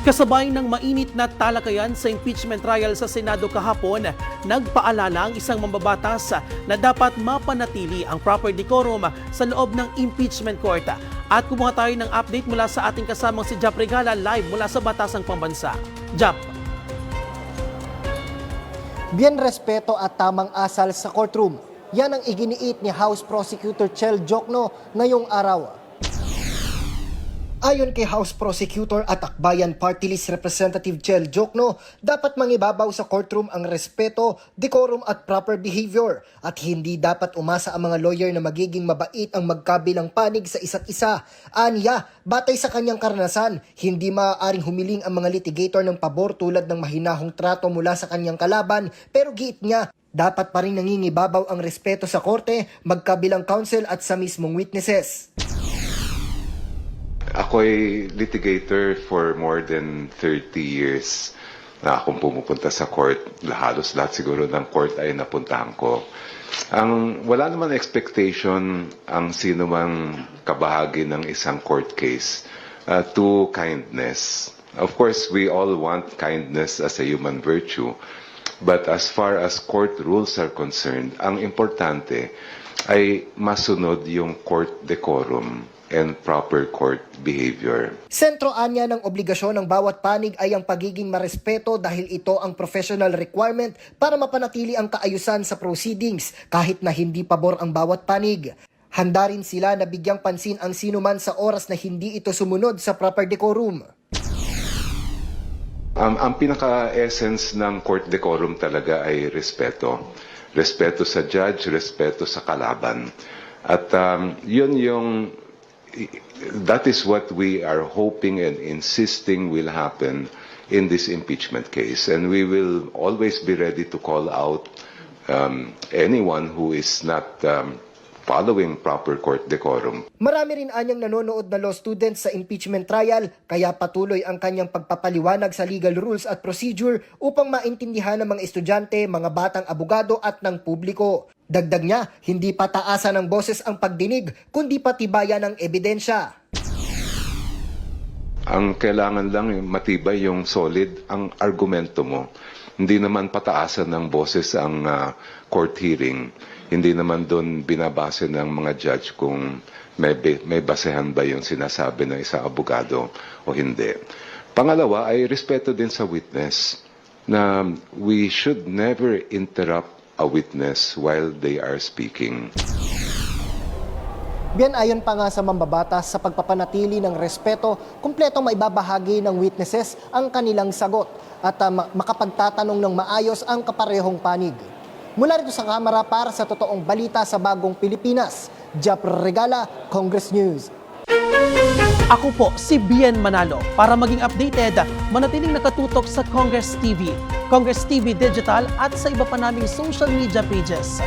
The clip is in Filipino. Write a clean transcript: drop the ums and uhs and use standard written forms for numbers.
Kasabay ng mainit na talakayan sa impeachment trial sa Senado kahapon, nagpaalala ang isang mambabatas na dapat mapanatili ang proper decorum sa loob ng impeachment court. At kumuha tayo ng update mula sa ating kasamang si Jap Regala live mula sa Batasang Pambansa. Jap. Bien respeto at tamang asal sa courtroom. Yan ang iginiit ni House Prosecutor Chel Jokno ngayong araw. Ayon kay House Prosecutor at Akbayan Party List Representative Chel Jokno, dapat mangibabaw sa courtroom ang respeto, decorum at proper behavior at hindi dapat umasa ang mga lawyer na magiging mabait ang magkabilang panig sa isa't isa. Anya, batay sa kanyang karanasan, hindi maaaring humiling ang mga litigator ng pabor tulad ng mahinahong trato mula sa kanyang kalaban, pero giit niya, dapat pa rin nangingibabaw ang respeto sa korte, magkabilang counsel at sa mismong witnesses. Ako'y litigator for more than 30 years na akong pumupunta sa court. Halos lahat siguro ng court ay napuntahan ko. Wala naman expectation ang sino mang kabahagi ng isang court case to kindness. Of course, we all want kindness as a human virtue. But as far as court rules are concerned, ang importante ay masunod yung court decorum and proper court behavior. Sentro anya ng obligasyon ng bawat panig ay ang pagiging marespeto dahil ito ang professional requirement para mapanatili ang kaayusan sa proceedings kahit na hindi pabor ang bawat panig. Handa rin sila na bigyang pansin ang sinuman sa oras na hindi ito sumunod sa proper decorum. Ang pinaka-essence ng court decorum talaga ay respeto. Respeto sa judge, respeto sa kalaban. At that is what we are hoping and insisting will happen in this impeachment case. And we will always be ready to call out anyone who is not following proper court decorum. Marami rin anyang nanonood na law students sa impeachment trial, kaya patuloy ang kanyang pagpapaliwanag sa legal rules at procedure upang maintindihan ng mga estudyante, mga batang abogado at ng publiko. Dagdag niya, hindi pa taasan ng boses ang pagdinig, kundi patibayan ng ebidensya. Ang kailangan lang matibay yung solid ang argumento mo. Hindi naman pataasan ng boses ang court hearing. Hindi naman doon binabase ng mga judge kung may basehan ba yung sinasabi ng isang abogado o hindi. Pangalawa ay respeto din sa witness na we should never interrupt a witness while they are speaking. Bien, ayon pa nga sa mambabatas sa pagpapanatili ng respeto, kumpletong maibabahagi ng witnesses ang kanilang sagot at makapagtatanong ng maayos ang kaparehong panig. Mula rito sa kamera para sa totoong balita sa Bagong Pilipinas, Jap Regala, Congress News. Ako po si Bien Manalo. Para maging updated, manatiling nakatutok sa Congress TV, Congress TV Digital at sa iba pa naming social media pages.